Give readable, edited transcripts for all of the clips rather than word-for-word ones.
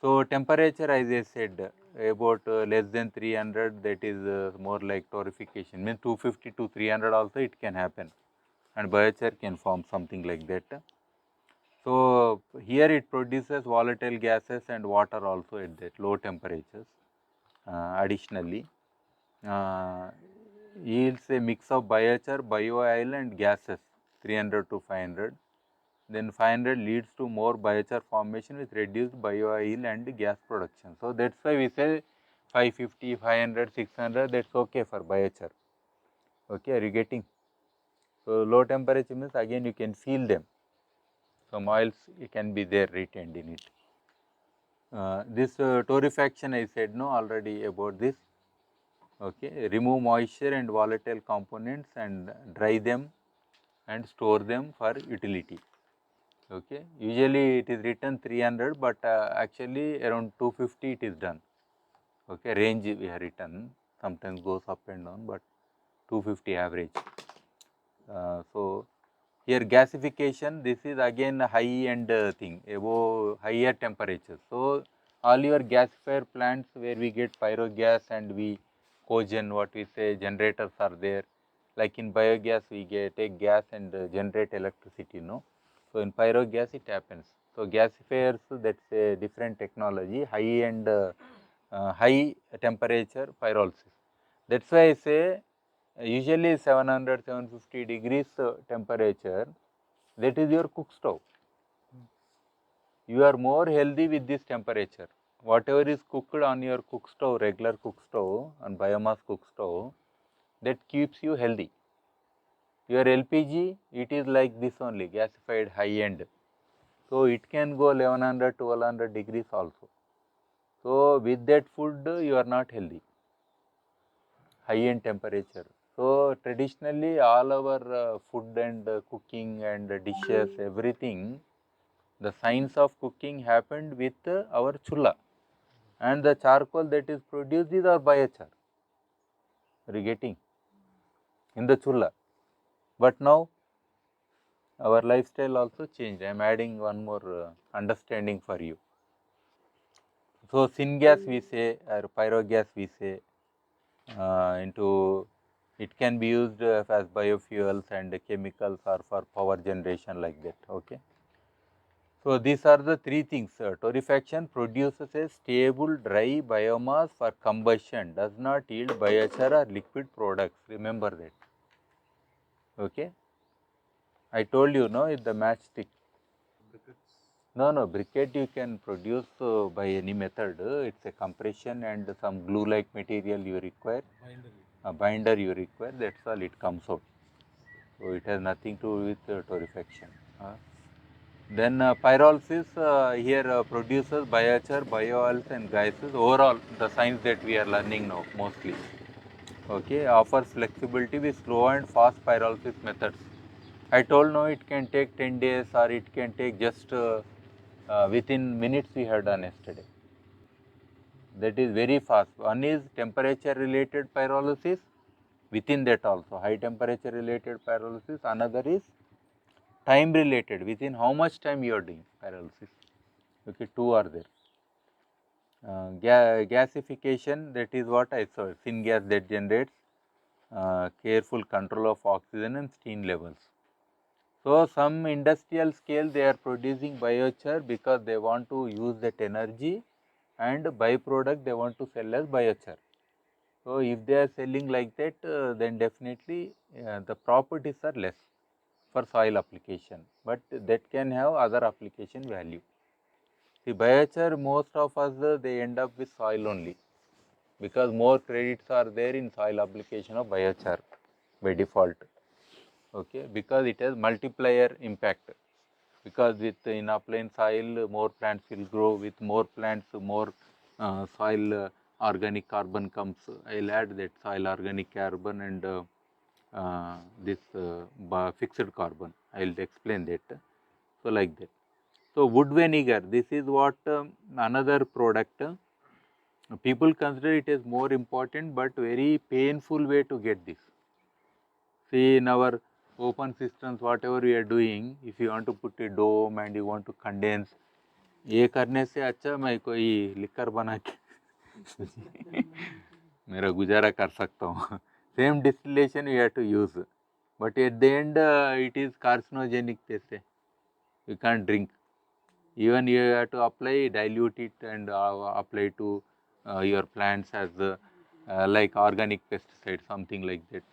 So, temperature as I said about less than 300, that is more like torrefication, means 250 to 300 also it can happen, and biochar can form something like that. So, here it produces volatile gases and water also at that low temperatures. Additionally, yields a mix of biochar, bio-oil and gases 300 to 500. Then 500 leads to more biochar formation with reduced bio-oil and gas production. So, that is why we say 550, 500, 600, that is okay for biochar. Okay, are you getting? So, low temperature means again you can feel them. Some oils can be there retained in it. This torrefaction I said no already about this. Okay, remove moisture and volatile components and dry them and store them for utility. Okay, usually it is written 300, but actually around 250 it is done. Okay, range we have written, sometimes goes up and down, but 250 average. So, here gasification, this is again a high end thing, above higher temperatures. So, all your gasifier plants where we get pyrogas and we cogen, what we say generators are there, like in biogas we take gas and generate electricity, no. So, in pyrogas it happens. So, gasifiers, that is a different technology, high end high temperature pyrolysis. That is why I say usually 700, 750 degrees temperature, that is your cook stove. You are more healthy with this temperature. Whatever is cooked on your cook stove, regular cook stove, on biomass cook stove, that keeps you healthy. Your LPG, it is like this only, gasified high end. So, it can go 1100, 1200 degrees also. So, with that food, you are not healthy, high end temperature. So, traditionally all our food and cooking and dishes, everything, the science of cooking happened with our chulla, and the charcoal that is produced is our biochar. Are you getting? In the chulla. But now our lifestyle also changed. I am adding one more understanding for you. So, syngas we say, or pyrogas we say, into it can be used as biofuels and chemicals or for power generation like that. Okay. So, these are the three things. Torrefaction produces a stable dry biomass for combustion, does not yield biochar or liquid products. Remember that. Okay. I told you, no, it's the matchstick. No, briquette you can produce by any method. It's a compression and some glue-like material you require. A binder you require. That's all. It comes out. So, it has nothing to do with torrefaction. Then pyrolysis here produces biochar, bio-oils and gases. Overall, the science that we are learning now mostly, okay, offers flexibility with slow and fast pyrolysis methods. I told no, it can take 10 days or it can take just within minutes we have done yesterday. That is very fast. One is temperature related pyrolysis, within that also high temperature related pyrolysis. Another is time related, within how much time you are doing pyrolysis. Okay, two are there. Gasification, that is what I saw, syngas that generates careful control of oxygen and steam levels. So, some industrial scale they are producing biochar because they want to use that energy, and byproduct they want to sell as biochar. So, if they are selling like that, then definitely the properties are less for soil application, but that can have other application value. See, biochar, most of us they end up with soil only, because more credits are there in soil application of biochar by default. Okay, because it has multiplier impact. Because with in upland soil, more plants will grow. With more plants, more soil organic carbon comes. I will add that soil organic carbon and this fixed carbon. I will explain that. So, like that. So, wood vinegar, this is what another product. People consider it as more important, but very painful way to get this. See, in our open systems, whatever we are doing, if you want to put a dome and you want to condense, ये करने से अच्छा मैं कोई liquor बना के मेरा गुजारा कर सकता हूँ. Same distillation we have to use, but at the end it is carcinogenic. They say you can't drink. Even you have to apply, dilute it and apply to your plants as like organic pesticide, something like that,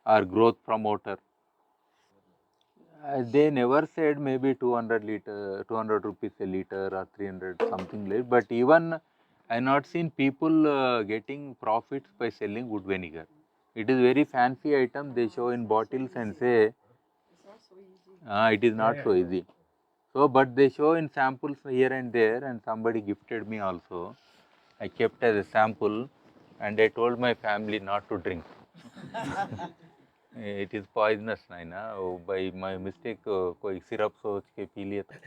or growth promoter. They never said maybe 200 rupees a liter or 300 something like. But even I not seen people getting profits by selling wood vinegar. It is very fancy item they show in bottles and say it is not so easy. So, but they show in samples here and there, and somebody gifted me also. I kept as a sample, and I told my family not to drink. It is poisonous, ना by my mistake कोई syrup सोच के P लिया था.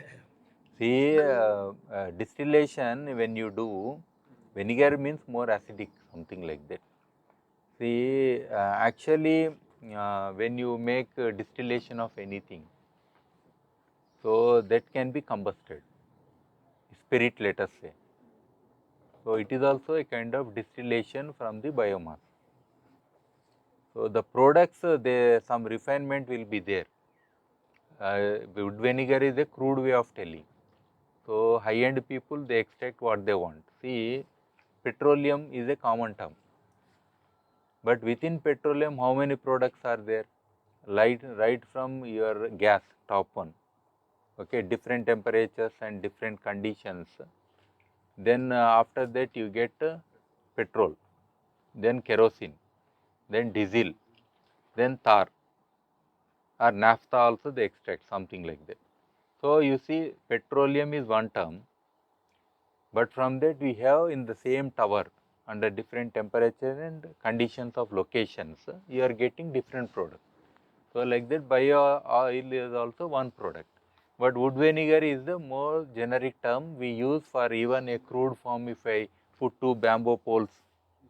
See, distillation when you do, vinegar means more acidic, something like that. See, actually, when you make distillation of anything, so that can be combusted, spirit let us say. So, it is also a kind of distillation from the biomass. So, the products, some refinement will be there. Wood vinegar is a crude way of telling. So, high-end people, they extract what they want. See, petroleum is a common term. But within petroleum, how many products are there? Right from your gas, top one. Okay, different temperatures and different conditions. Then after that you get petrol, then kerosene, then diesel, then tar or naphtha also they extract, something like that. So, you see petroleum is one term, but from that we have in the same tower under different temperature and conditions of locations, you are getting different products. So, like that bio oil is also one product, but wood vinegar is the more generic term we use for even a crude form. If I put two bamboo poles,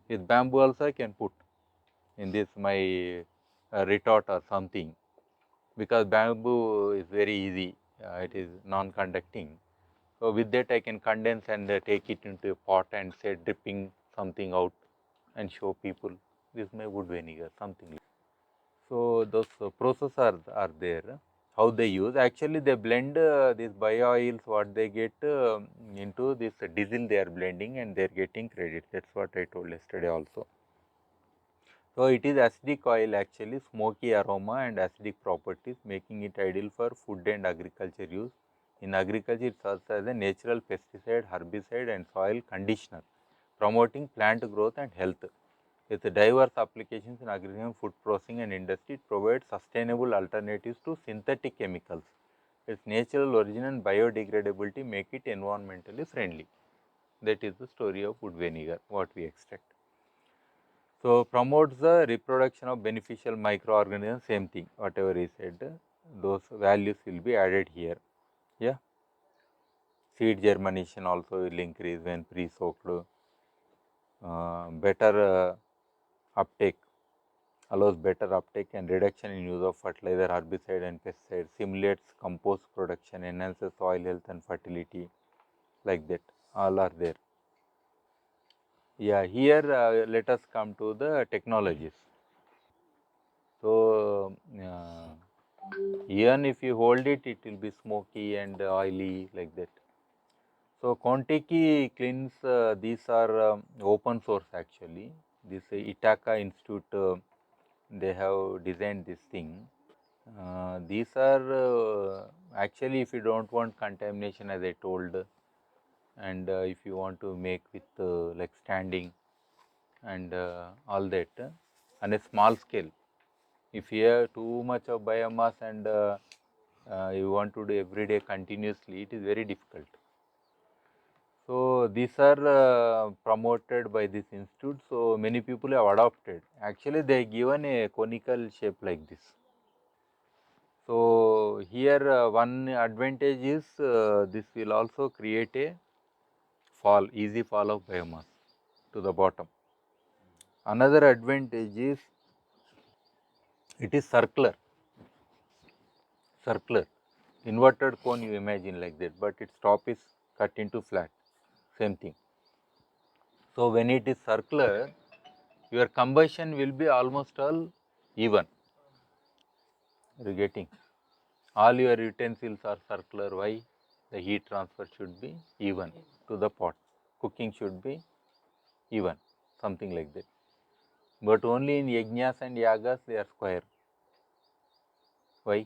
with bamboo also I can put in this my retort or something, because bamboo is very easy, it is non-conducting. So, with that I can condense and take it into a pot and say dripping something out and show people this is my wood vinegar, something like that. So, those processes are there. How they use, actually they blend these bio oils what they get into this diesel they are blending and they are getting credit. That is what I told yesterday also. So, it is acidic oil, actually smoky aroma and acidic properties, making it ideal for food and agriculture use. In agriculture, it serves as a natural pesticide, herbicide and soil conditioner, promoting plant growth and health. With diverse applications in agriculture, food processing and industry, it provides sustainable alternatives to synthetic chemicals. Its natural origin and biodegradability make it environmentally friendly. That is the story of wood vinegar, what we extract. So, promotes the reproduction of beneficial microorganisms, same thing, whatever he said, those values will be added here. Yeah. Seed germination also will increase when pre-soaked, better uptake, allows better uptake and reduction in use of fertilizer, herbicide and pesticide, simulates compost production, enhances soil health and fertility, like that, all are there. Yeah, here let us come to the technologies. So, even if you hold it, it will be smoky and oily, like that. So, Contiki cleans, these are open source actually. This Ithaca Institute, they have designed this thing. These are actually, if you do not want contamination, as I told, and if you want to make with like standing and all that on a small scale. If you have too much of biomass and you want to do every day continuously, it is very difficult. So, these are promoted by this institute. So, many people have adopted. Actually, they given a conical shape like this. So, here one advantage is this will also create a fall, easy fall of biomass to the bottom. Another advantage is it is circular, inverted cone you imagine like that, but its top is cut into flat, same thing. So, when it is circular, your combustion will be almost all even. You are getting? All your utensils are circular. Why? The heat transfer should be even to the pot. Cooking should be even, something like that. But only in yajnas and yagas they are square. Why?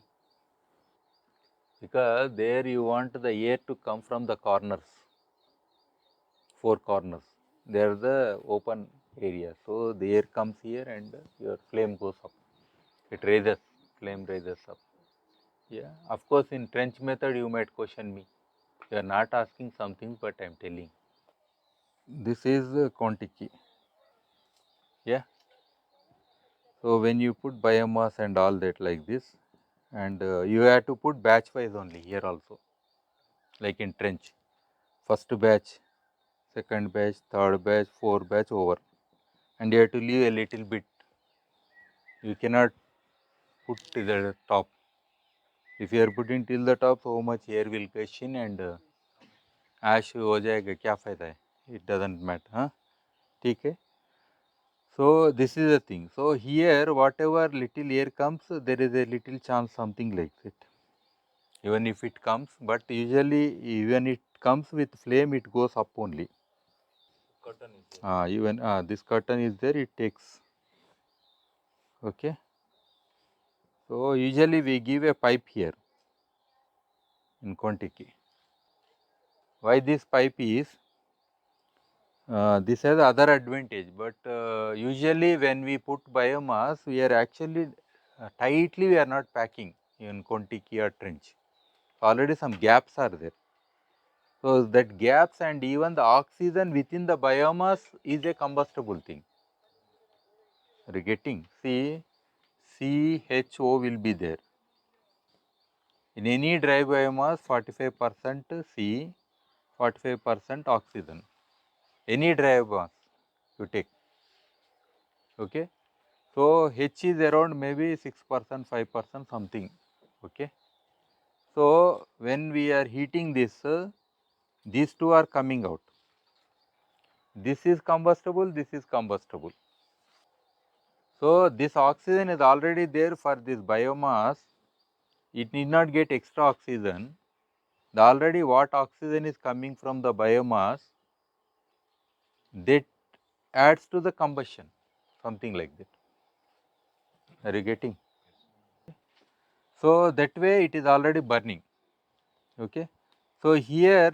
Because there you want the air to come from the corners, 4 corners. They are the open area. So, the air comes here and your flame goes up. It raises, flame raises up. Yeah, of course, in trench method you might question me. You are not asking something, but I am telling. This is quantity. Yeah. So, when you put biomass and all that like this, and you have to put batch wise only here also, like in trench. First batch, second batch, third batch, fourth batch over, and you have to leave a little bit. You cannot put to the top. If you are putting till the top, so much air will gush in and ash हो जाएगा, क्या फायदा है? It doesn't matter, huh? ठीक है? So, this is the thing. So, here whatever little air comes, there is a little chance something like that. Even if it comes, but usually even it comes with flame, it goes up only. Curtain is there. Even this curtain is there, it takes. Okay. So, usually we give a pipe here in quantity. Why this pipe is? This has other advantage, but usually when we put biomass, we are actually tightly we are not packing in Kontiki or trench. Already some gaps are there. So, that gaps and even the oxygen within the biomass is a combustible thing. Are you getting? See, CHO will be there. In any dry biomass, 45% C, 45% oxygen. Any dry biomass you take. Okay. So, H is around maybe 6%, 5% something. Okay. So, when we are heating this, these two are coming out. This is combustible, this is combustible. So, this oxygen is already there for this biomass, it need not get extra oxygen. The already what oxygen is coming from the biomass, that adds to the combustion, something like that. Are you getting? So, that way it is already burning. Okay. So, here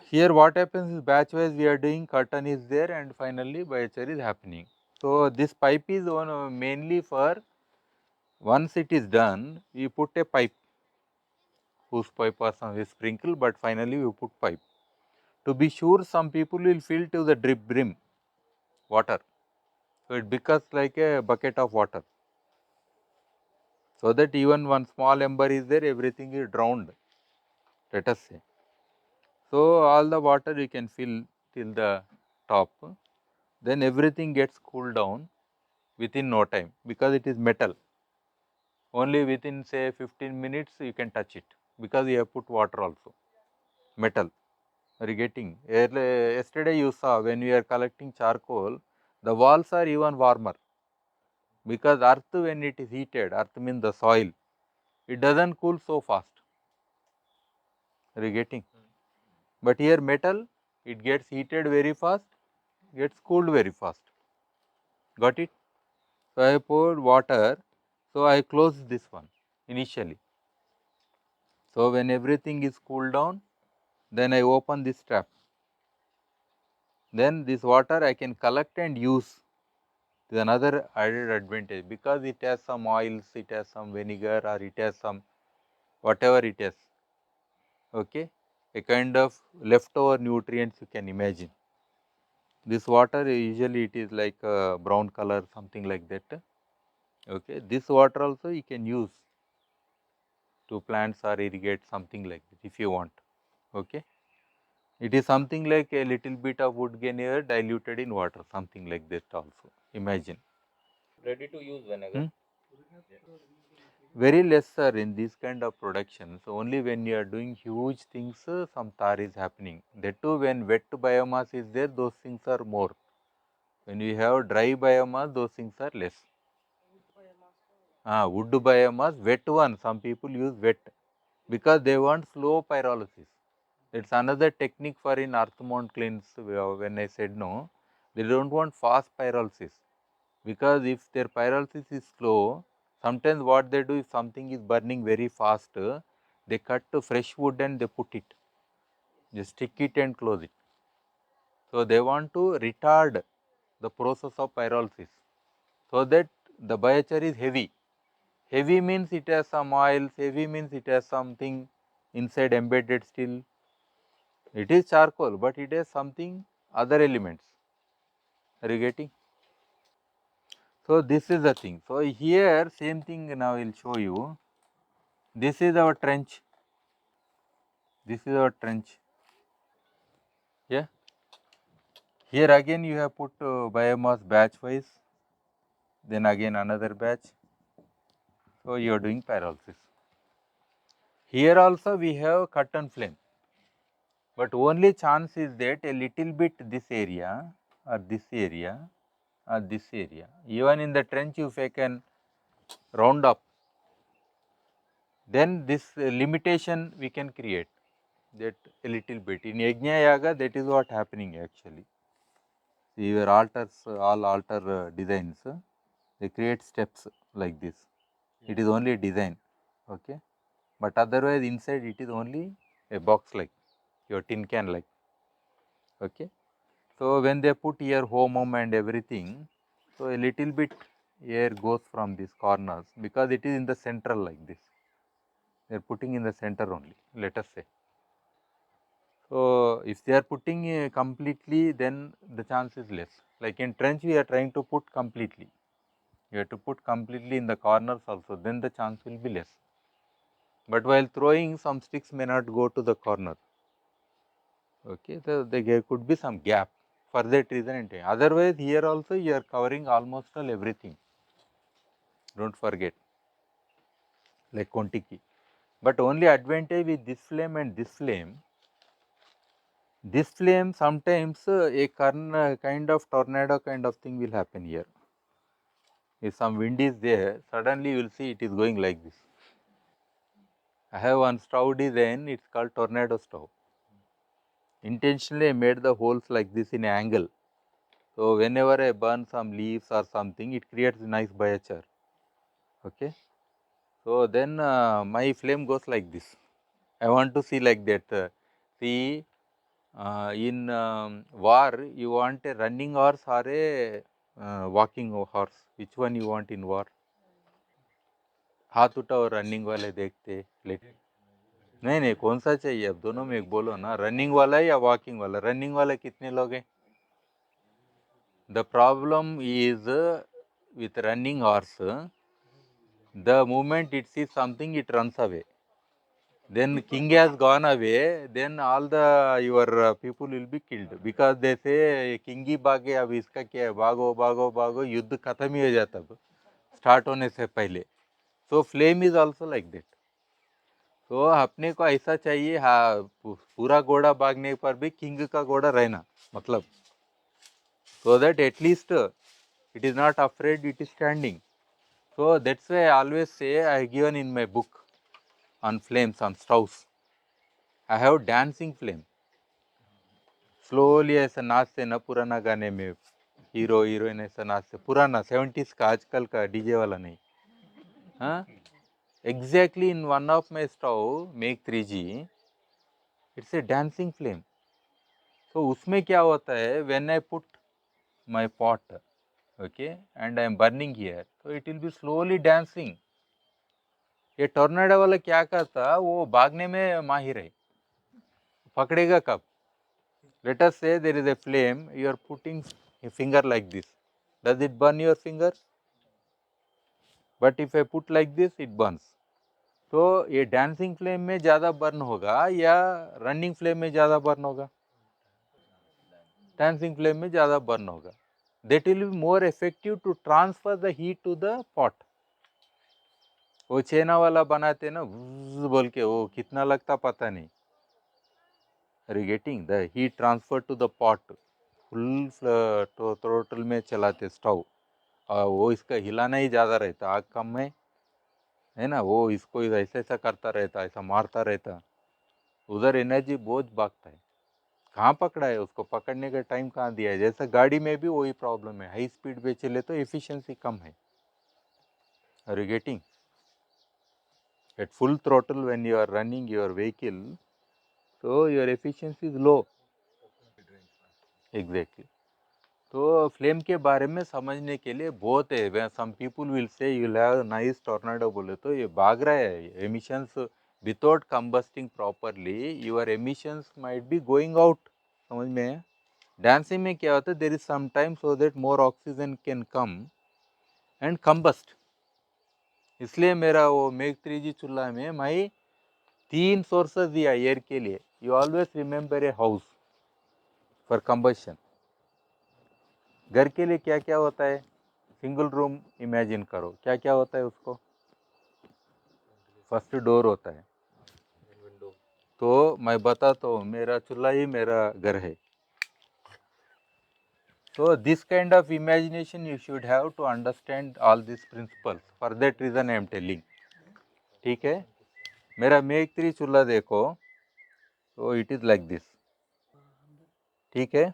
here what happens is batch wise we are doing, curtain is there and finally biochar is happening. So, this pipe is one mainly for once it is done, we put a pipe whose pipe or some is sprinkle, but finally we put pipe. To be sure, some people will fill to the drip brim water. So, it becomes like a bucket of water. So, that even one small ember is there, everything is drowned, let us say. So, all the water you can fill till the top, then everything gets cooled down within no time, because it is metal. Only within say 15 minutes you can touch it, because you have put water also, metal. Are you getting? Yesterday you saw when we are collecting charcoal, the walls are even warmer, because earth when it is heated, earth means the soil, it does not cool so fast. Are you getting? But here metal, it gets heated very fast, gets cooled very fast. Got it? So, I poured water, so I closed this one initially. So, when everything is cooled down, then I open this trap. Then this water I can collect and use. This is another added advantage, because it has some oils, it has some vinegar, or it has some whatever it is. Okay, a kind of leftover nutrients you can imagine. This water usually it is like a brown color, something like that. Okay, this water also you can use to plants or irrigate, something like that if you want. Okay, it is something like a little bit of wood veneer diluted in water, something like that also. Imagine. Ready to use vinegar. Very less, sir, in this kind of productions. Only when you are doing huge things, some tar is happening. That too, when wet biomass is there, those things are more. When you have dry biomass, those things are less. Wood biomass, wet one. Some people use wet because they want slow pyrolysis. It's another technique for in earth mount cleans. When I said no, they don't want fast pyrolysis, because if their pyrolysis is slow, sometimes what they do, if something is burning very fast, they cut fresh wood and they put it, just stick it and close it. So they want to retard the process of pyrolysis, so that the biochar is heavy. Heavy means it has some oils, heavy means it has something inside embedded still. It is charcoal, but it has something other elements. Are you getting? So this is the thing. So here same thing now I will show you. This is our trench. This is our trench. Yeah. Here again you have put biomass batch wise. Then again another batch. So you are doing pyrolysis. Here also we have curtain flame. But only chance is that a little bit this area or this area or this area. Even in the trench if I can round up, then this limitation we can create, that a little bit. In Yajna Yaga, that is what happening actually. See, your altars, all altar designs, they create steps like this. It is only a design, okay. But otherwise inside it is only a box like, your tin can like, okay. So when they put here home and everything, so a little bit air goes from these corners, because it is in the central like this. They are putting in the center only, let us say. So if they are putting completely, then the chance is less. Like in trench, we are trying to put completely. You have to put completely in the corners also, then the chance will be less. But while throwing, some sticks may not go to the corner. Okay, so there could be some gap for that reason. Otherwise, here also you are covering almost all everything. Don't forget, like Kontiki. But only advantage with this flame and this flame sometimes a kind of tornado kind of thing will happen here. If some wind is there, suddenly you will see it is going like this. I have one stove design, it's called tornado stove. Intentionally I made the holes like this in an angle. So whenever I burn some leaves or something, it creates a nice biochar. Okay. So then my flame goes like this. I want to see like that. See, in war, you want a running horse or a walking horse? Which one you want in war? हाथ उठाओ running वाले देखते late नहीं नहीं कौन सा चाहिए, अब दोनों में एक बोलो ना, रनिंग वाला या वॉकिंग वाला? रनिंग वाला कितने लोग हैं? The problem is with running horse, the moment it sees something it runs away. Then king has gone away, then all the your people will be killed, because they say king ही भागे, अब इसका क्या है, भागो भागो भागो, युद्ध खत्म ही हो जाता अब स्टार्ट होने से पहले. So flame is also like that. तो अपने को ऐसा चाहिए, हाँ, पूरा घोड़ा भागने पर भी किंग का घोड़ा रहना, मतलब so that at least it is not afraid, it is standing. So that's why I always say, I given in my book on flames, on stoves, I have dancing flame. Slowly ऐसा नाचते ना पुराना गाने में, hero heroine ऐसा नाचते, पुराना 70s का, आजकल का डीजे वाला नहीं. हाँ, exactly in one of my stove make 3G, it's a dancing flame. तो उसमें क्या होता है, when I put my pot, okay, and I am burning here, तो it will be slowly dancing. ये टोर्नेडो वाला क्या करता, वो भागने में माहिर है, पकड़ेगा कब? Let us say there is a flame, you are putting a finger like this. Does it burn your finger? But if I put like this, it burns. तो ये dancing flame में ज़्यादा burn होगा या running flame में ज़्यादा burn होगा? Dancing flame में ज़्यादा burn होगा. That will be more effective to transfer the heat to the pot. वो चेना वाला बनाते ना वुज़ बोल के, वो कितना लगता पता नहीं। Are you getting? The heat transfer to the pot, full total में चलाते स्टोव, और वो इसका हिलाना ही ज़्यादा रहता, आग कम में है ना, वो इसको ऐसा ऐसा करता रहता, ऐसा मारता रहता, उधर एनर्जी बहुत भागता है। कहाँ पकड़ा है उसको, पकड़ने का टाइम कहाँ दिया है? जैसा गाड़ी में भी वही प्रॉब्लम है, हाई स्पीड पे चले तो एफिशिएंसी कम है। Are you getting? At full throttle when you are running your vehicle, so your efficiency is low. Exactly. तो फ्लेम के बारे में समझने के लिए बहुत है। Some people will say you will have nice tornado, बोले तो ये भाग रहा है emissions without combusting properly, your emissions might be going out. समझ में है? डांसिंग में क्या होता है, there is some time so that more oxygen can come and combust. इसलिए मेरा वो मेघ 3G चूल्हा में मैं 3 सोर्सेस दिया एयर के लिए। You always remember a house for combustion. घर के लिए क्या क्या होता है? सिंगल रूम इमेजिन करो, क्या क्या होता है उसको? फर्स्ट डोर होता है। तो मैं बताता हूँ, मेरा चूल्हा ही मेरा घर है। So this kind of imagination you should have to understand all these principles. For that reason I am telling. ठीक है? मेरा मेघ 3 चूल्हा देखो, तो इट इज लाइक दिस। ठीक है?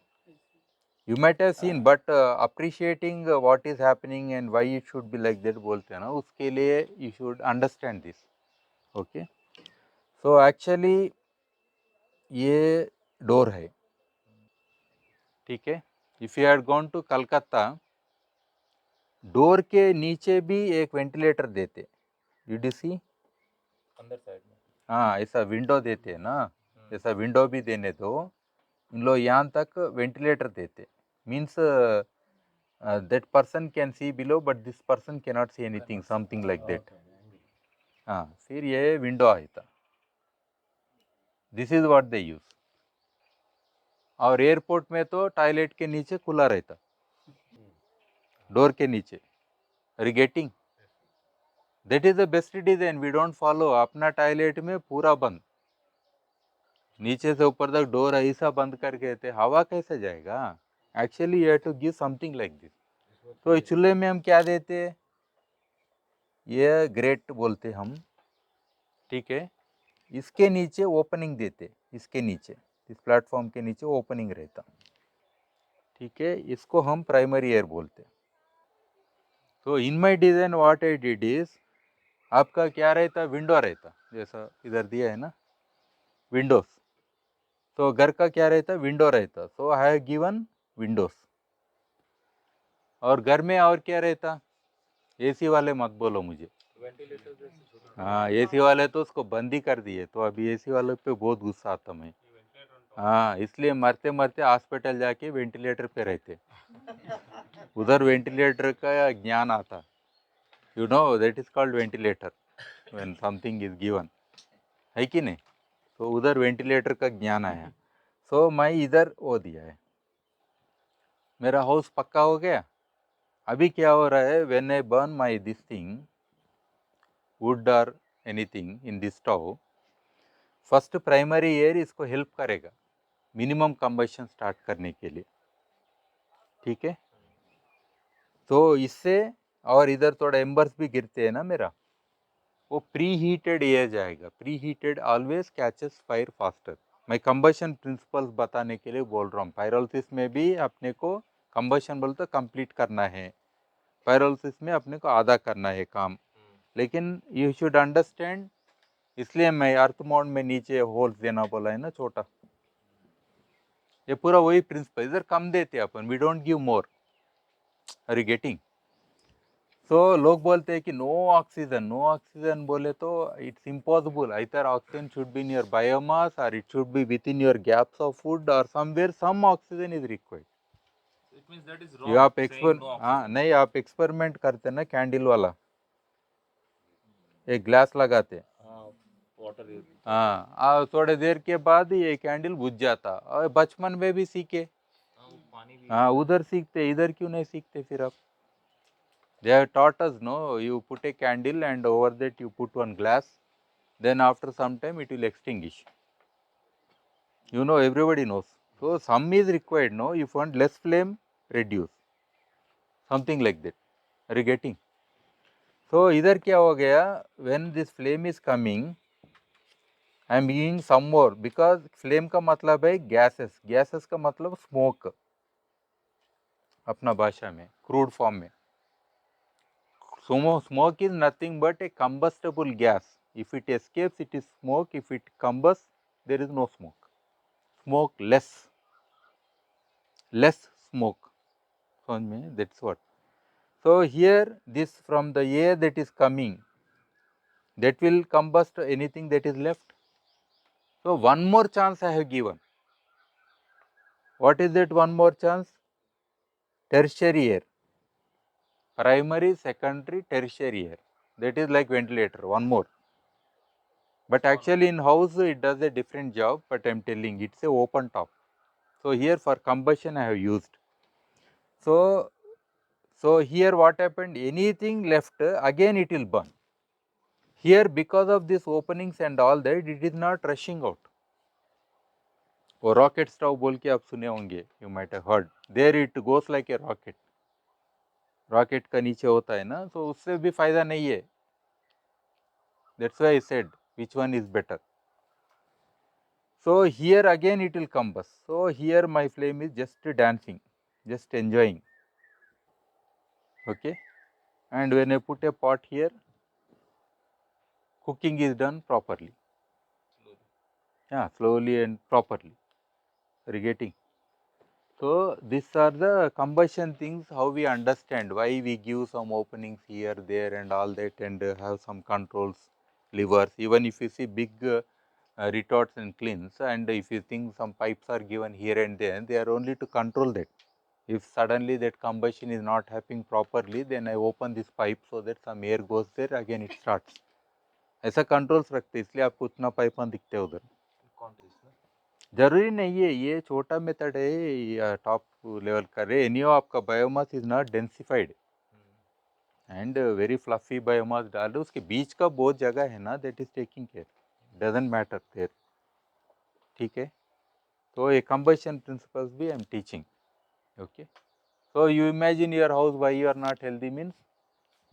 You might have seen, but appreciating what is happening and why it should be like that बोलते हैं ना, उसके लिए you should understand this. Okay? So actually ये डोर है। ठीक है? If you had gone to Calcutta, door के नीचे भी एक वेंटिलेटर देते। Did you see? अंदर साइड में। हाँ, ऐसा विंडो देते हैं ना, ऐसा विंडो भी देने दो। इन लोग यहाँ तक वेंटिलेटर देते, means that person can see below but this person cannot see anything, something like that. हाँ, फिर ये विंडो आया था। This is what they use. और एयरपोर्ट में तो टॉयलेट के नीचे खुला रहता, डोर के नीचे। रिगेटिंग, that is the best design. We don't follow. अपना टॉयलेट में पूरा बंद, नीचे से ऊपर तक डोर ऐसा बंद करके थे, हवा कैसे जाएगा? Actually you have to give something like this. तो इस चूल्हे में हम क्या देते? ये ग्रेट बोलते हम। ठीक है? इसके नीचे ओपनिंग देते, इसके नीचे, इस प्लेटफॉर्म के नीचे ओपनिंग रहता। ठीक है? इसको हम प्राइमरी एयर बोलते। तो in my design what I did is, आपका क्या रहता? विंडो रहता, जैसा इधर दिया है ना, विंडोज। तो घर का क्या रहता? विंडो रहता। सो आई हैव गिवन विंडोज। और घर में और क्या रहता? एसी वाले मत बोलो मुझे। हाँ, एसी वाले तो उसको बंद ही कर दिए, तो अभी एसी वाले पे बहुत गुस्सा आता मैं। हाँ, इसलिए मरते मरते हॉस्पिटल जाके वेंटिलेटर पे रहते, उधर वेंटिलेटर का ज्ञान आता। You know that is called ventilator when something is given, है कि नहीं? तो उधर वेंटिलेटर का ज्ञान आया। सो मैं इधर वो दिया है। मेरा हाउस पक्का हो गया। अभी क्या हो रहा है, when I burn my this thing, wood or anything in this stove, first primary air इसको हेल्प करेगा मिनिमम कंबशन स्टार्ट करने के लिए। ठीक है? तो इससे, और इधर थोड़ा एम्बर्स भी गिरते हैं ना मेरा, वो प्री हीटेड एयर जाएगा। Pre heated always catches fire faster. मैं कंबशन प्रिंसिपल्स बताने के लिए बोल रहा हूँ। पायरोलिसिस में भी अपने को कंबशन बोल तो कंप्लीट करना है, पायरोलिसिस में अपने को आधा करना है काम, लेकिन यू शुड अंडरस्टैंड। इसलिए मैं अर्थ मोड में नीचे होल्स देना बोला है ना, छोटा। ये पूरा वही प्रिंसिपल। इधर कम देते अपन, we don't give more. Are you getting? तो लोग बोलते हैं कि नो ऑक्सीजन, नो ऑक्सीजन बोले तो it's impossible. either oxygen should be in your biomass or it should be within your gaps of food or somewhere some oxygen is required. It means that is ये wrong आप saying no हाँ oxygen. नहीं, आप experiment करते ना candle वाला, एक glass लगाते, Water is हाँ, थोड़े देर के बाद ये कैंडल बुझ जाता। और बचपन में भी सीखे, वो पानी भी हाँ, उधर सीखते, इधर क्यों नहीं सीखते फिर आप? They have taught us, no, you put a candle and over that you put one glass, then after some time it will extinguish. You know, everybody knows. So, some is required, no, if you want less flame, reduce, something like that. Are you getting? So, इधर क्या हो गया, when this flame is coming, I am giving some more, because flame का मतलब है gases, gases का मतलब smoke, अपना भाषा में, crude form में. Smoke is nothing but a combustible gas. If it escapes, it is smoke. If it combusts, there is no smoke. Smoke less smoke. समझ में? That's what. So here, this from the air that is coming, that will combust anything that is left. So one more chance I have given. What is that one more chance? Tertiary air. Primary, secondary, tertiary air. That is like ventilator. One more. But actually in house it does a different job, but I am telling it's a open top. So here for combustion I have used. So here what happened, anything left again it will burn. Here because of these openings and all that, it is not rushing out. वो rocket stove बोल के आप सुने होंगे, you might have heard. There it goes like a rocket. Rocket का नीचे होता है ना, so उससे भी फायदा नहीं है. That's why I said which one is better. So here again it will combust. So here my flame is just dancing, just enjoying. Okay. And when I put a pot here, cooking is done properly. Yeah, slowly and properly. Are you getting? So these are the combustion things, how we understand why we give some openings here, there and all that, and have some controls, levers. Even if you see big retorts and cleans, and if you think some pipes are given here and there, they are only to control that. If suddenly that combustion is not happening properly, then I open this pipe so that some air goes there, again it starts. ऐसा controls रखते, इसलिए आपको उतना पाइपन दिखते हैं उधर. जरूरी नहीं है, ये छोटा मेथड है, टॉप लेवल का रे. एनीहो आपका biomass is not densified and very fluffy biomass डाल रहे, उसके बीच का बहुत जगह है ना, that is taking care, doesn't matter there. ठीक है. तो ये कंबशन प्रिंसिपल्स भी I am teaching. Okay. So you imagine your house why you are not healthy means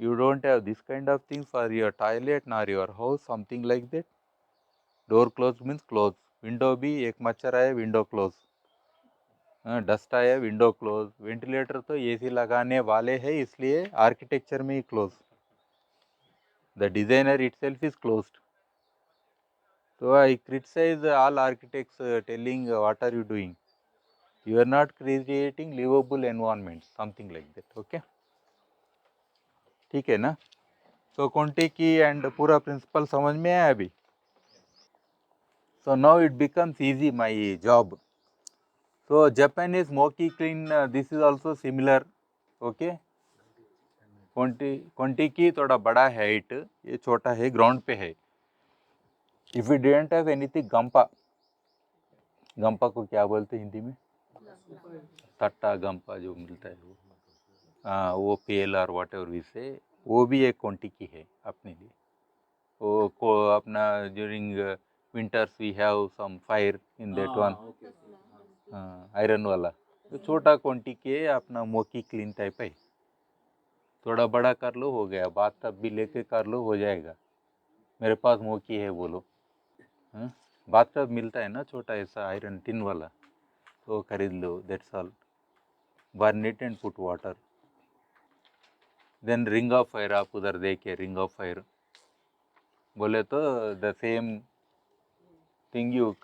you don't have this kind of things for your toilet nor your house, something like that. Door closed means close. Window भी एक मच्छर आया, window close. Dust आया, window close. Ventilator तो AC लगाने वाले हैं, इसलिए आर्किटेक्चर में ही close. The designer itself is closed. So I criticize all architects telling what are you doing? You are not creating livable environments, something like that. Okay. ठीक है ना. So Kontiki and पूरा प्रिंसिपल समझ में आया अभी. So now it becomes easy my job. So Japanese smoky clean, this is also similar. Okay. Kontiki थोड़ा बड़ा है it, ये छोटा है, ग्राउंड पे है. If we didn't have anything, Gumpa, Gumpa को क्या बोलते हैं हिंदी में? सट्टा गंपा जो मिलता है वो, हाँ वो पेल और वॉट एवर वी से, वो भी एक कोंटिकी है अपने लिए. वो को अपना during winters we have some fire in that one, iron वाला, तो छोटा कोंटिकी है, अपना मोकी क्लीन टाइप है. थोड़ा बड़ा कर लो हो गया, बात तब भी लेके कर लो हो जाएगा. मेरे पास मोकी है बोलो. बात तब मिलता है ना छोटा ऐसा आयरन टिन वाला, तो खरीद लो. That's all. Burn it and put water. Then ring of fire, आप उधर देखिए रिंग ऑफ फायर बोले तो the same thing you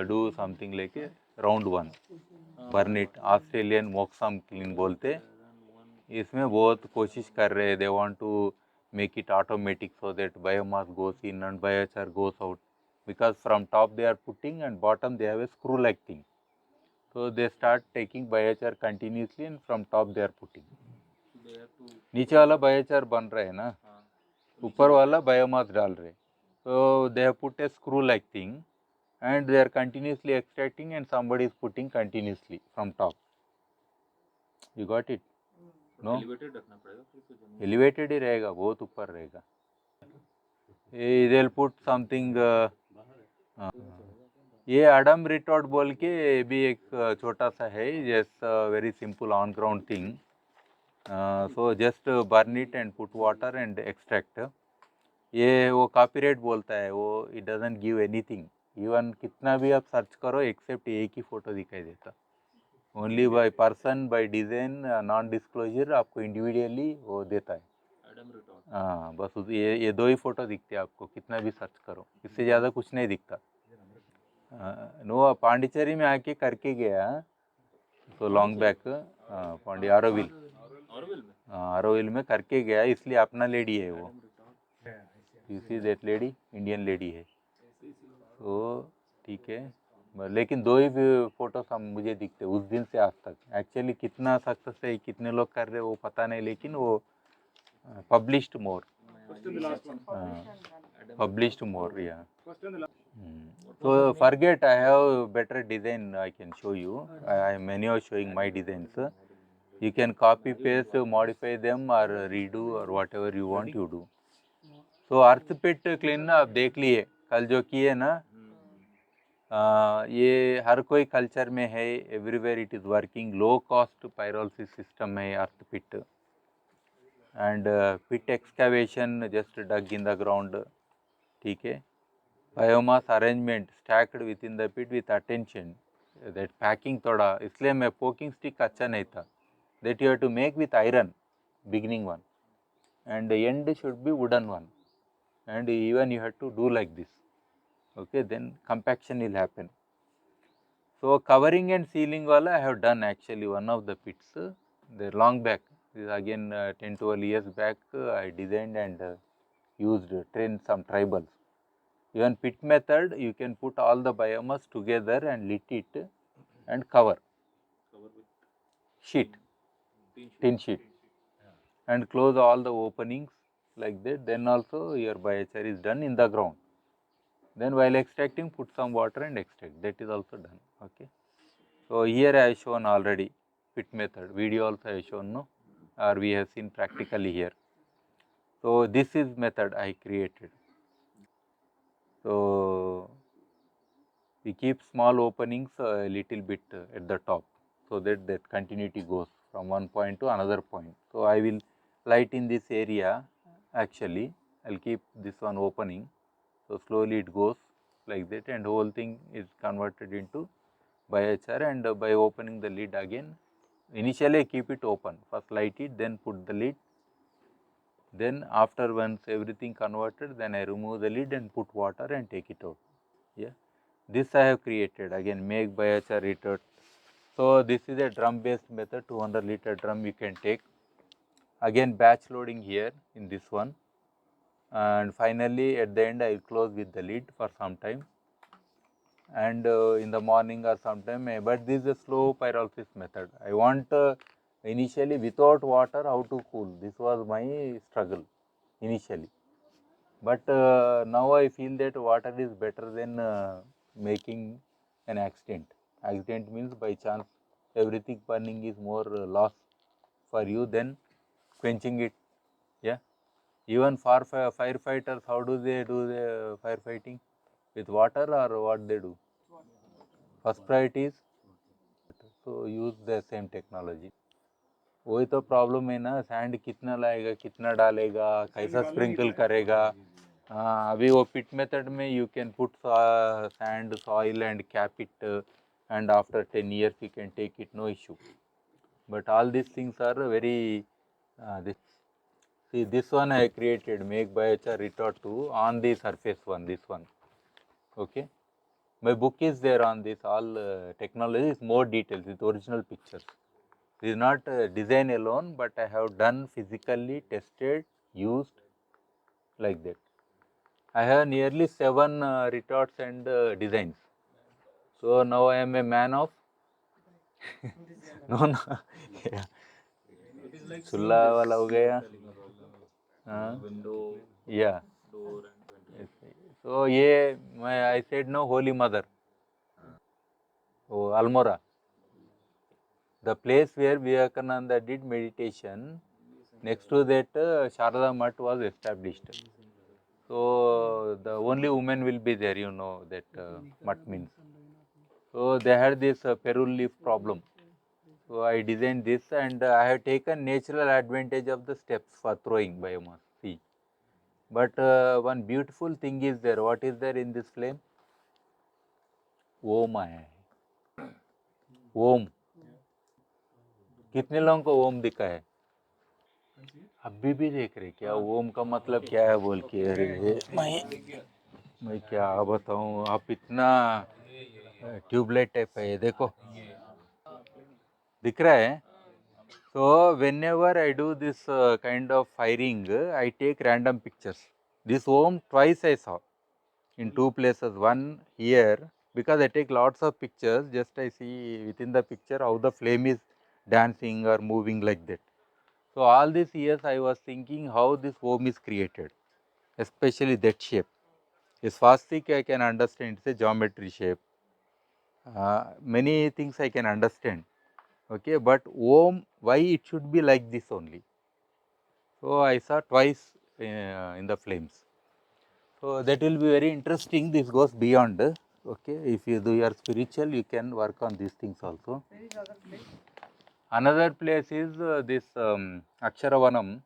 do something like a round one, burn it. Australian मोक्सम क्लीन बोलते. इसमें बहुत कोशिश कर रहे हैं, they want to make it automatic so that biomass goes in and biochar goes out, because from top they are putting and bottom they have a screw like thing. So they start taking biochar continuously and from top they are putting. नीचे वाला biochar बन रहा है ना, ऊपर वाला biomass डाल रहे. So they have put a screw like thing and they are continuously extracting and somebody is putting continuously from top. You got it? No elevated रखना पड़ेगा फिर तो जमीन एलिवेटेड ही रहेगा, बहुत ऊपर रहेगा. they'll put something ये अडम रिटॉर्ट बोल के भी एक छोटा सा है, just very simple on ground thing. So just burn it and put water and extract. ये वो कॉपीराइट बोलता है, वो it doesn't give anything. Even कितना भी आप सर्च करो एक्सेप्ट एक ही फोटो दिखाई देता. Only by person, by design, non disclosure आपको इंडिविजुअली वो देता है. Adam retort. हाँ बस ये दो ही फोटो दिखते हैं आपको, कितना भी सर्च करो, इससे ज़्यादा कुछ नहीं दिखता. नो पांडिचेरी में आके करके गया, तो लॉन्ग बैक पांडी आरोविल ऑरविल में आरोविल में करके गया, इसलिए अपना लेडी है वो. You see that lady, Indian lady है. तो ठीक है, लेकिन दो ही फोटोस हम मुझे दिखते उस दिन से आज तक. एक्चुअली कितना सक्सेस है, कितने लोग कर रहे हैं वो पता नहीं, लेकिन वो published more. Published more, yeah. So forget, I have better design I can show you. I am anyhow showing my designs. You can copy paste, modify them or redo or whatever you want you do. So earth pit clean ना आप देख लिए कल जो किए ना, ये हर कोई कल्चर में है, everywhere it is working. Low cost pyrolysis system है अर्थ पिट. And pit excavation just dug in the ground. ठीक है. Biomass arrangement stacked within the pit with attention. That packing थोड़ा, इसलिए मैं poking stick अच्छा नहीं था. That you have to make with iron, beginning one, and the end should be wooden one, and even you have to do like this. Okay, then compaction will happen. So covering and sealing wala I have done actually one of the pits, the long back. This is again 10-12 years back. I designed and used trained some tribals. Even pit method, you can put all the biomass together and lit it and cover with sheet, tin sheet, and close all the openings like that. Then also your biochar is done in the ground. Then while extracting, put some water and extract. That is also done. Okay. So here I have shown already pit method. Video also I have shown, no, or we have seen practically here. So this is method I created. So we keep small openings a little bit at the top, so that that continuity goes from one point to another point. So I will light in this area. Actually, I'll keep this one opening. So slowly it goes like that, and whole thing is converted into biochar. And by opening the lid again, initially I keep it open. First light it, then put the lid. Then after once everything converted, then I remove the lid and put water and take it out. Yeah. This I have created, again make biochar retort. So this is a drum based method, 200-liter drum you can take. Again batch loading here in this one, and finally at the end I will close with the lid for some time, and in the morning or sometime. But this is a slow pyrolysis method. I want initially without water how to cool. This was my struggle initially, but now I feel that water is better than making an accident. Accident means by chance everything burning is more loss for you than quenching it. Yeah. Even for firefighters, how do the firefighting? With water or what they do? First priority is, so use the same technology. वही तो problem है ना, sand कितना लाएगा, कितना डालेगा, कैसा sprinkle करेगा. हाँ, अभी वो पिट मेथड में you can put sand, soil and cap it, and after 10 years you can take it, no issue. But all these things are very see this one I created, make biochar retort 2 on the surface one, this one. Okay, my book is there on this all technologies, more details with original pictures. This is not design alone, but I have done physically, tested, used like that. I have nearly 7 retorts and designs. So now I am a man of no, no. Yeah. it is like Chulla wala ho gaya. window, Yeah. door and ventilation. So ये I said no, holy mother. Oh, Almora. The place where Vivekananda did meditation, next to that Sharada Mutt was established. So the only woman will be there, you know that mutt means. So they had this perul leaf problem. So I designed this and I have taken natural advantage of the steps for throwing biomass. See, but one beautiful thing is there. What is there in this flame? ओम है. ओम. कितने लोगों को ओम दिखा है? अभी भी देख रहे क्या? ओम का मतलब क्या है बोल के? अरे मैं क्या बताऊं, आप इतना ट्यूबलाइट टाइप है, देखो दिख रहा है. So whenever I do this kind of firing, I take random pictures. This Om twice I saw in two places. One here, because I take lots of pictures, just I see within the picture how the flame is dancing or moving like that. So all these years I was thinking how this Om is created, especially that shape. A swastika I can understand, it's a geometry shape. Many things I can understand. Okay, but Om, why it should be like this only? So I saw twice in the flames. So that will be very interesting. This goes beyond. Okay, if you do your spiritual, you can work on these things also. Another place is this Aksharavanam.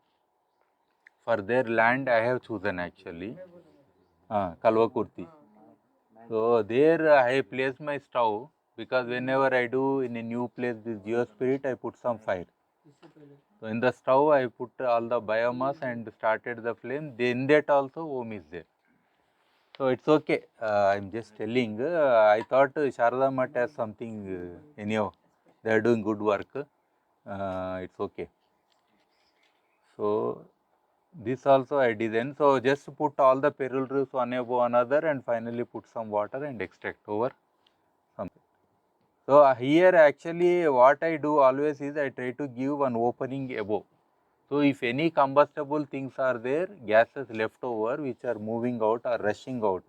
For their land, I have chosen actually Kalvakurti. So there I place my stove, because whenever I do in a new place this geospirit, I put some fire. So in the stove I put all the biomass and started the flame. In that also Om is there. So it's okay. I'm just telling. I thought Sharada Mutt has something. Anyhow, they are doing good work. It's okay. So this also I designed. So just put all the peril roofs one above another and finally put some water and extract over something. So here actually what I do always is I try to give one opening above. So if any combustible things are there, gases left over which are moving out or rushing out,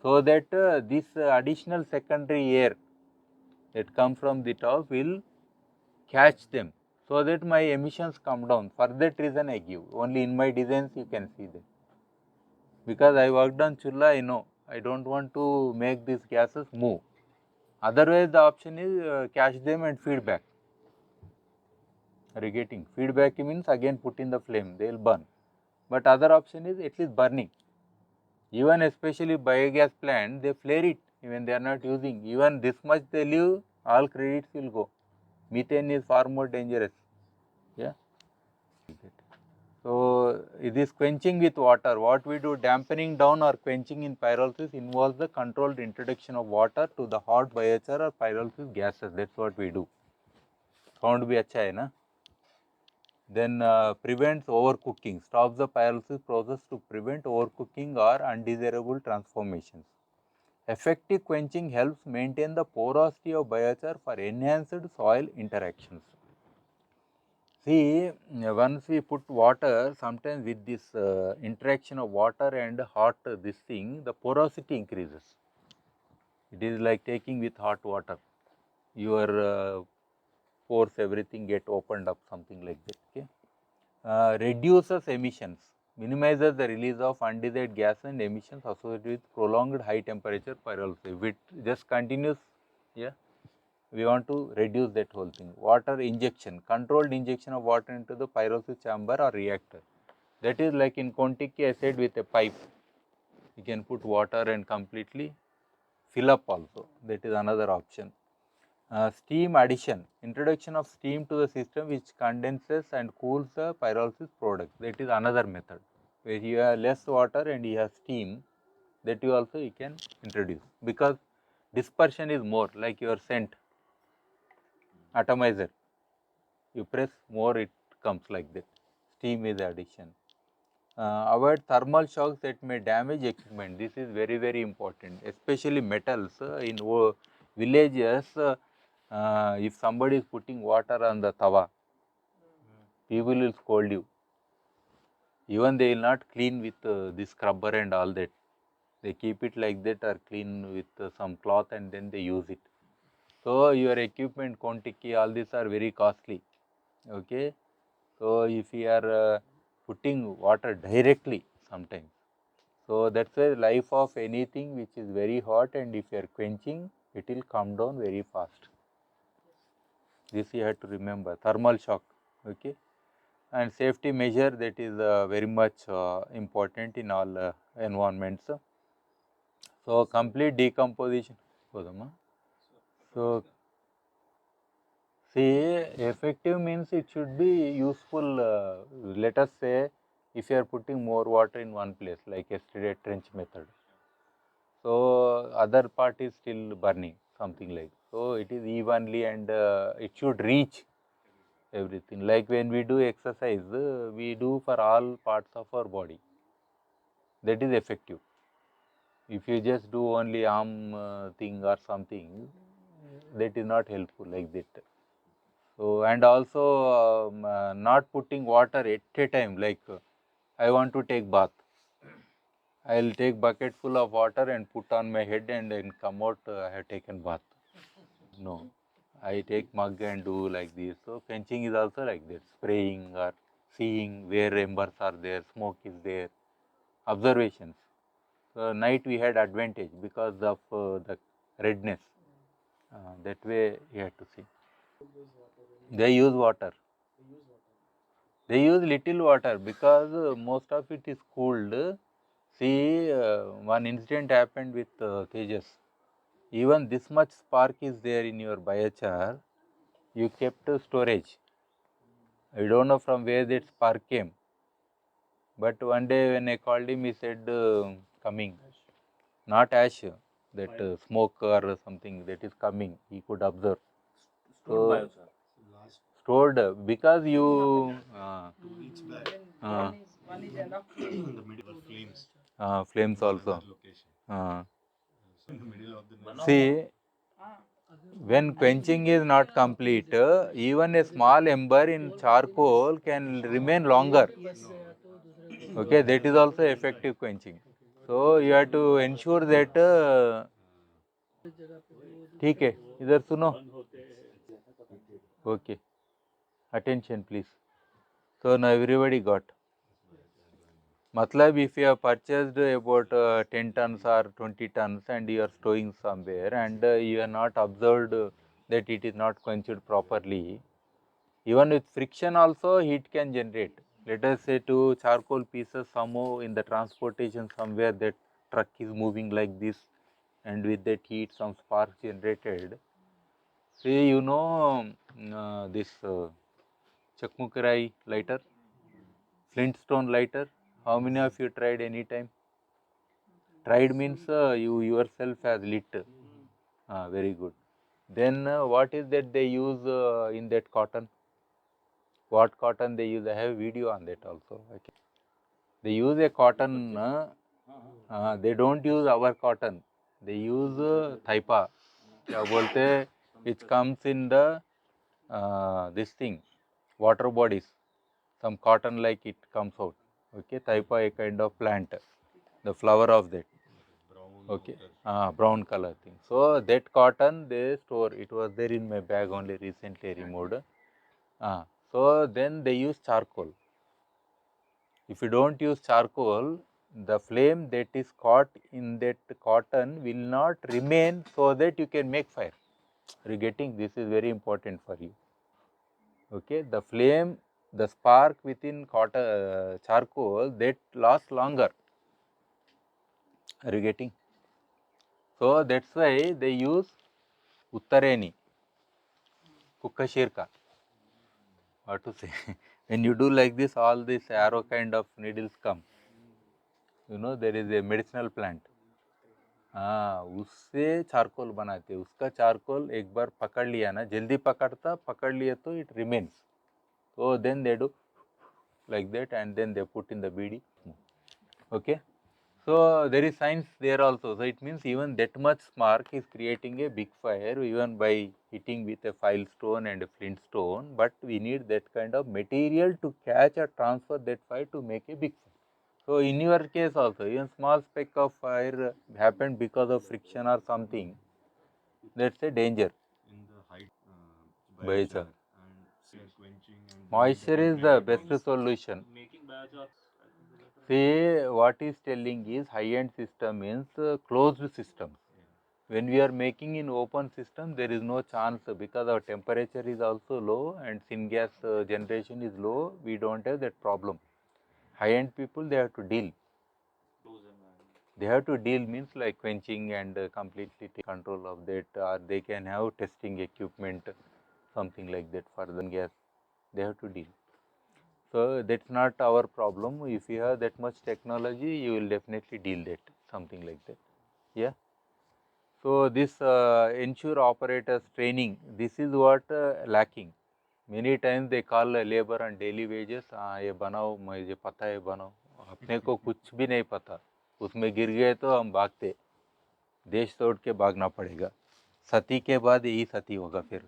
so that this additional secondary air that come from the top will catch them, so that my emissions come down. For that reason I give. Only in my designs you can see that. Because I worked on Chulla, I know. I don't want to make these gases move. Otherwise the option is catch them and feedback. Are you getting? Feedback means again put in the flame, they will burn. But other option is at least burning. Even especially biogas plant, they flare it even they are not using. Even this much they leave, all credits will go. Methane is far more dangerous. Yeah. So it is quenching with water. What we do, dampening down or quenching in pyrolysis involves the controlled introduction of water to the hot biochar or pyrolysis gases. That's what we do. Sound bhi acha hai na? Then prevents overcooking, stops the pyrolysis process to prevent overcooking or undesirable transformations. Effective quenching helps maintain the porosity of biochar for enhanced soil interactions. See, once we put water, sometimes with this interaction of water and hot this thing, the porosity increases. It is like taking with hot water. Your pores, everything get opened up, something like that. Okay. Reduces emissions, minimizes the release of undesired gas and emissions associated with prolonged high temperature pyrolysis. If it just continues, yeah, we want to reduce that whole thing. Water injection, controlled injection of water into the pyrolysis chamber or reactor. That is like in Kontiki I said, with a pipe. You can put water and completely fill up also. That is another option. Steam addition, introduction of steam to the system which condenses and cools the pyrolysis product. That is another method where you have less water and you have steam. That you also you can introduce, because dispersion is more, like your scent atomizer. You press more, it comes like that. Steam is addition. Avoid thermal shocks that may damage equipment. This is very, very important, especially metals. In villages, if somebody is putting water on the tawa, people will scold you. Even they will not clean with this scrubber and all that. They keep it like that or clean with some cloth and then they use it. So your equipment, Kontiki, all these are very costly. Okay. So if you are putting water directly sometimes, so that's why life of anything which is very hot, and if you are quenching, it will come down very fast. This you have to remember, thermal shock. Okay. And safety measure, that is very much important in all environments. So complete decomposition. So see, effective means it should be useful. Let us say if you are putting more water in one place, like yesterday trench method, so other part is still burning, something like. So it is evenly, and it should reach everything. Like when we do exercise, we do for all parts of our body. That is effective. If you just do only arm thing or something, that is not helpful like that. So and also not putting water at a time, like I want to take bath. I will take bucket full of water and put on my head, and then come out, I have taken bath. No, I take mug and do like this. So quenching is also like that, spraying or seeing where embers are there, smoke is there, observations. So night we had advantage because of the redness. That way you have to see. They use water. They use little water because most of it is cooled. See, one incident happened with Tejas. Even this much spark is there in your biochar. You kept storage. I don't know from where that spark came. But one day when I called him, he said, coming. Not ash, that smoke or something that is coming. He could observe. Stored biochar. Stored because you. Flames also. See, when quenching is not complete, even a small ember in charcoal can remain longer. Okay, that is also effective quenching. So you have to ensure that. ठीक है, इधर सुनो. Okay, attention please. So now everybody got. Matlab, if you have purchased about 10 tons or 20 tons and you are storing somewhere, and you have not observed that it is not quenched properly, even with friction also heat can generate. Let us say two charcoal pieces somehow in the transportation somewhere, that truck is moving like this, and with that heat some spark generated. See, you know this Chakmukarai lighter, flintstone lighter. How many of you tried any time? Tried means you yourself has lit. Very good. Then what is that they use in that cotton? What cotton they use? I have a video on that also. Okay. They use a cotton. They don't use our cotton. They use thaipa. क्या बोलते हैं? Which comes in the this thing, water bodies. Some cotton like it comes out. Okay, thaipa a kind of plant. The flower of that. Okay, brown color thing. So that cotton they store. It was there in my bag only, recently removed. So then they use charcoal. If you don't use charcoal, the flame that is caught in that cotton will not remain, so that you can make fire. Are you getting? This is very important for you. Okay, the flame, the spark within cotton, charcoal, that lasts longer. Are you getting? So that's why they use Uttareni, Kukkashirka. What to say? When you do like this, all these arrow kind of needles come. You know, there is a medicinal plant. उससे charcoal बनाते हैं. उसका charcoal एक बार पकड़ लिया ना, जल्दी पकड़ लिए तो it remains. So then they do like that, and then they put in the BD. Okay. So there is science there also. So it means even that much spark is creating a big fire, even by hitting with a file stone and a flint stone. But we need that kind of material to catch or transfer that fire to make a big fire. So in your case also, even small speck of fire happened because of friction or something. That's a danger. biochar. and quenching and Moisture is the best solution. making biochar. See, what is telling is high-end system means closed systems. When we are making in open system, there is no chance because our temperature is also low and syngas generation is low. We don't have that problem. High-end people, they have to deal. They have to deal means like quenching and completely take control of that, or they can have testing equipment, something like that for the gas. They have to deal. So that's not our problem. If you have that much technology, you will definitely deal that, something like that. Yeah. So this ensure operators training, this is what lacking. Many times they call labor on daily wages, ये बनाओ मुझे पता है बनाओ, अपने को कुछ भी नहीं पता, उसमें गिर गए तो हम भागते, देश छोड़ के भागना पड़ेगा, सती के बाद यही सती होगा फिर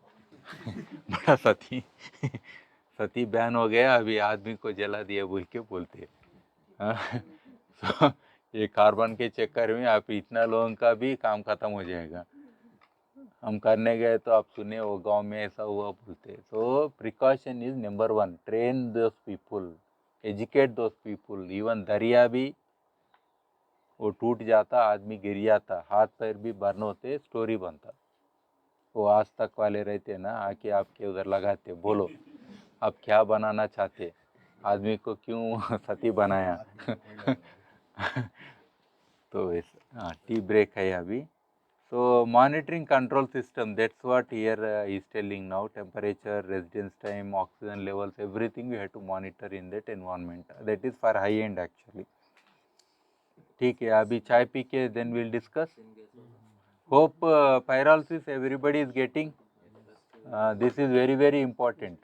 बड़ा सती सती बैन हो गया, अभी आदमी को जला दिया बोल के बोलते हैं। तो ये कार्बन के चक्कर में आप इतना लोगों का भी काम खत्म हो जाएगा। हम करने गए तो आप सुने वो गांव में ऐसा हुआ बोलते। So precaution is number 1, train those people, educate those people. Even दरिया भी वो टूट जाता, आदमी गिर जाता, हाथ पैर भी बर्न होते, स्टोरी बनता। वो आज तक वाले रहते ना, आके आपके उधर लगाते, बोलो आप क्या बनाना चाहते, आदमी को क्यों सती बनाया। तो टी ब्रेक है अभी। So monitoring control system, that's what here is telling now, temperature, residence time, oxygen levels, everything we have to monitor in that environment. That is for high end actually. ठीक है, अभी चाय P के then we'll discuss. Hope pyrolysis everybody is getting. This is very important.